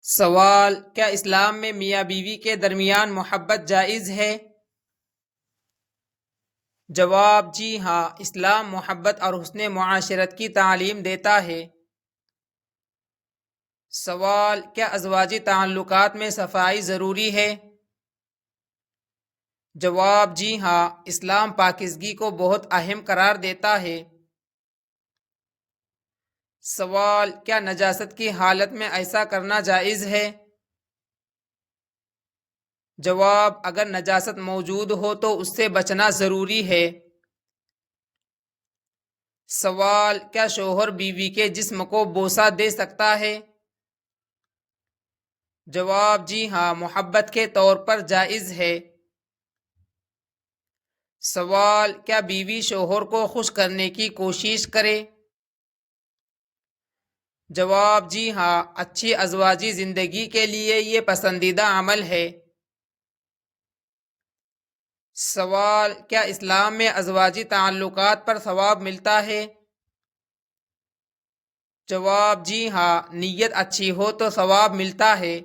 سوال: کیا اسلام میں میاں بیوی کے درمیان محبت جائز ہے؟ جواب: جی ہاں، اسلام محبت اور حسن معاشرت کی تعلیم دیتا ہے۔ سوال: کیا ازواجی تعلقات میں صفائی ضروری ہے؟ جواب: جی ہاں، اسلام پاکیزگی کو بہت اہم قرار دیتا ہے۔ سوال: کیا نجاست کی حالت میں ایسا کرنا جائز ہے؟ جواب: اگر نجاست موجود ہو تو اس سے بچنا ضروری ہے۔ سوال: کیا شوہر بیوی کے جسم کو بوسہ دے سکتا ہے؟ جواب: جی ہاں، محبت کے طور پر جائز ہے۔ سوال: کیا بیوی شوہر کو خوش کرنے کی کوشش کرے؟ جواب: جی ہاں، اچھی ازواجی زندگی کے لیے یہ پسندیدہ عمل ہے۔ سوال: کیا اسلام میں ازواجی تعلقات پر ثواب ملتا ہے؟ جواب: جی ہاں، نیت اچھی ہو تو ثواب ملتا ہے۔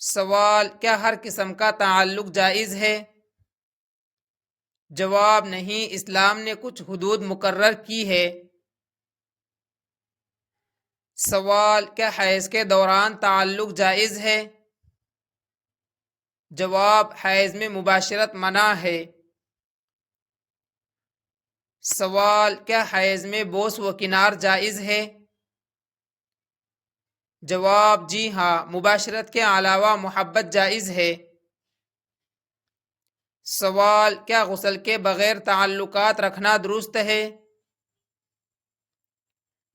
سوال: کیا ہر قسم کا تعلق جائز ہے؟ جواب: نہیں، اسلام نے کچھ حدود مقرر کی ہے۔ سوال: کیا حیض کے دوران تعلق جائز ہے؟ جواب: حیض میں مباشرت منع ہے۔ سوال: کیا حیض میں بوس و کنار جائز ہے؟ جواب: جی ہاں، مباشرت کے علاوہ محبت جائز ہے۔ سوال: کیا غسل کے بغیر تعلقات رکھنا درست ہے؟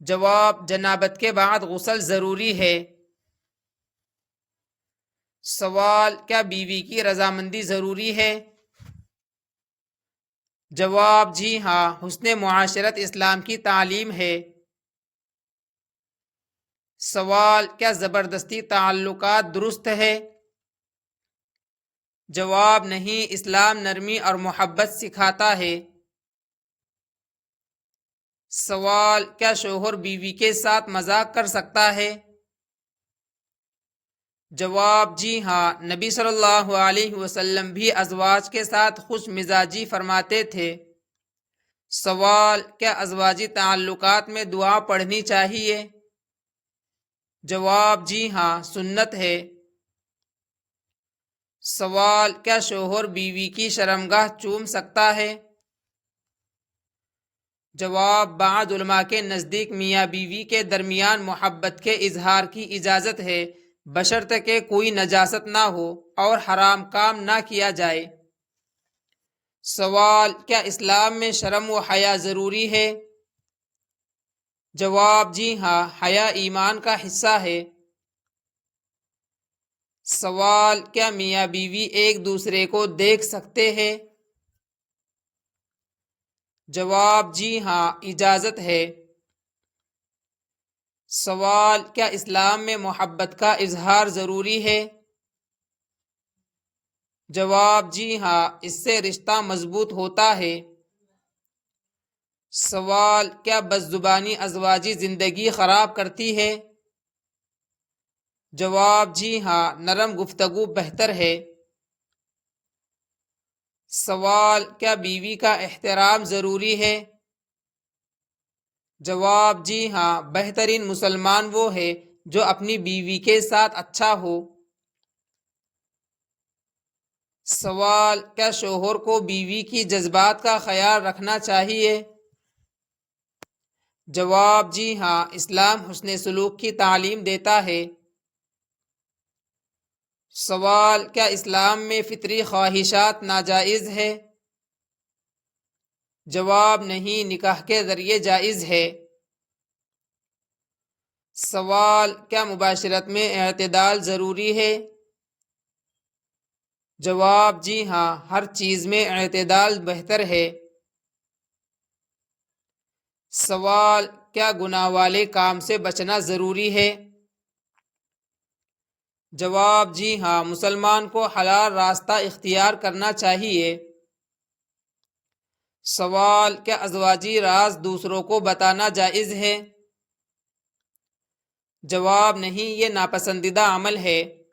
جواب: جنابت کے بعد غسل ضروری ہے۔ سوال: کیا بیوی کی رضامندی ضروری ہے؟ جواب: جی ہاں، حسن معاشرت اسلام کی تعلیم ہے۔ سوال: کیا زبردستی تعلقات درست ہے؟ جواب: نہیں، اسلام نرمی اور محبت سکھاتا ہے۔ سوال: کیا شوہر بیوی کے ساتھ مذاق کر سکتا ہے؟ جواب: جی ہاں، نبی صلی اللہ علیہ وسلم بھی ازواج کے ساتھ خوش مزاجی فرماتے تھے۔ سوال: کیا ازواجی تعلقات میں دعا پڑھنی چاہیے؟ جواب: جی ہاں، سنت ہے۔ سوال: کیا شوہر بیوی کی شرمگاہ چوم سکتا ہے؟ جواب: بعض علماء کے نزدیک میاں بیوی کے درمیان محبت کے اظہار کی اجازت ہے، بشرطیکہ کوئی نجاست نہ ہو اور حرام کام نہ کیا جائے۔ سوال: کیا اسلام میں شرم و حیا ضروری ہے؟ جواب: جی ہاں، حیا ایمان کا حصہ ہے۔ سوال: کیا میاں بیوی ایک دوسرے کو دیکھ سکتے ہیں؟ جواب: جی ہاں، اجازت ہے۔ سوال: کیا اسلام میں محبت کا اظہار ضروری ہے؟ جواب: جی ہاں، اس سے رشتہ مضبوط ہوتا ہے۔ سوال: کیا بدزبانی ازواجی زندگی خراب کرتی ہے؟ جواب: جی ہاں، نرم گفتگو بہتر ہے۔ سوال: کیا بیوی کا احترام ضروری ہے؟ جواب: جی ہاں، بہترین مسلمان وہ ہے جو اپنی بیوی کے ساتھ اچھا ہو۔ سوال: کیا شوہر کو بیوی کی جذبات کا خیال رکھنا چاہیے؟ جواب: جی ہاں، اسلام حسن سلوک کی تعلیم دیتا ہے۔ سوال: کیا اسلام میں فطری خواہشات ناجائز ہے؟ جواب: نہیں، نکاح کے ذریعے جائز ہے۔ سوال: کیا مباشرت میں اعتدال ضروری ہے؟ جواب: جی ہاں، ہر چیز میں اعتدال بہتر ہے۔ سوال: کیا گناہ والے کام سے بچنا ضروری ہے؟ جواب: جی ہاں، مسلمان کو حلال راستہ اختیار کرنا چاہیے۔ سوال: کیا ازواجی راز دوسروں کو بتانا جائز ہے؟ جواب نہیں، یہ ناپسندیدہ عمل ہے۔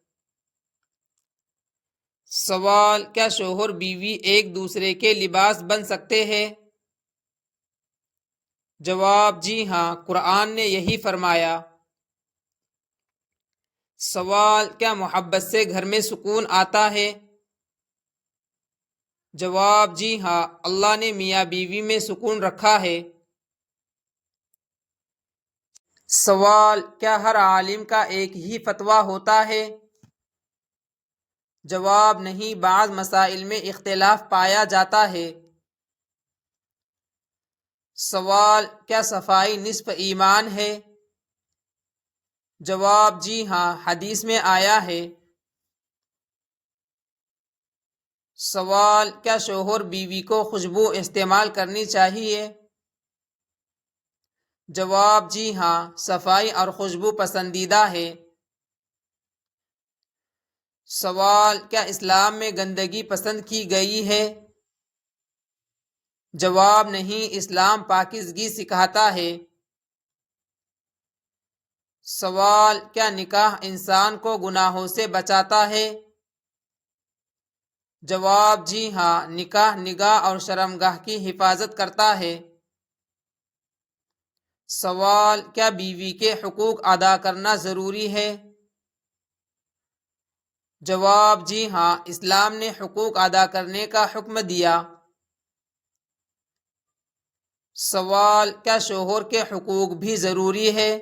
سوال، کیا شوہر بیوی ایک دوسرے کے لباس بن سکتے ہیں؟ جواب، جی ہاں، قرآن نے یہی فرمایا۔ سوال، کیا محبت سے گھر میں سکون آتا ہے؟ جواب، جی ہاں، اللہ نے میاں بیوی میں سکون رکھا ہے۔ سوال، کیا ہر عالم کا ایک ہی فتویٰ ہوتا ہے؟ جواب، نہیں، بعض مسائل میں اختلاف پایا جاتا ہے۔ سوال، کیا صفائی نصف ایمان ہے؟ جواب، جی ہاں، حدیث میں آیا ہے۔ سوال، کیا شوہر بیوی کو خوشبو استعمال کرنی چاہیے؟ جواب، جی ہاں، صفائی اور خوشبو پسندیدہ ہے۔ سوال، کیا اسلام میں گندگی پسند کی گئی ہے؟ جواب، نہیں، اسلام پاکیزگی سکھاتا ہے۔ سوال، کیا نکاح انسان کو گناہوں سے بچاتا ہے؟ جواب، جی ہاں، نکاح نگاہ اور شرمگاہ کی حفاظت کرتا ہے۔ سوال، کیا بیوی کے حقوق ادا کرنا ضروری ہے؟ جواب، جی ہاں، اسلام نے حقوق ادا کرنے کا حکم دیا۔ سوال، کیا شوہر کے حقوق بھی ضروری ہے؟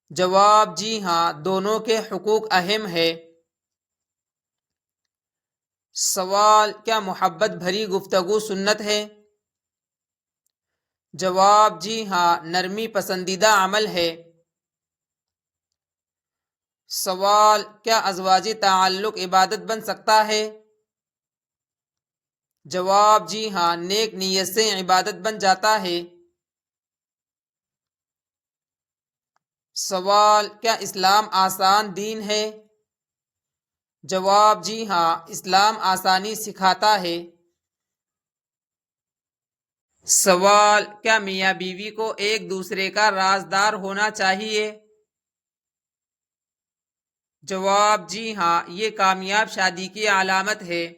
جواب، جی ہاں، دونوں کے حقوق اہم ہے۔ سوال، کیا محبت بھری گفتگو سنت ہے؟ جواب، جی ہاں، نرمی پسندیدہ عمل ہے۔ سوال، کیا ازواجی تعلق عبادت بن سکتا ہے؟ جواب، جی ہاں، نیک نیت سے عبادت بن جاتا ہے۔ سوال، کیا اسلام آسان دین ہے؟ جواب، جی ہاں، اسلام آسانی سکھاتا ہے۔ سوال، کیا میاں بیوی کو ایک دوسرے کا رازدار ہونا چاہیے؟ جواب، جی ہاں، یہ کامیاب شادی کی علامت ہے۔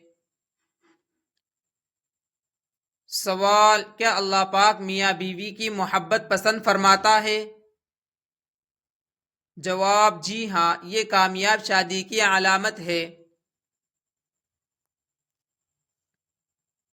سوال، کیا اللہ پاک میاں بیوی کی محبت پسند فرماتا ہے؟ جواب، جی ہاں، یہ کامیاب شادی کی علامت ہے۔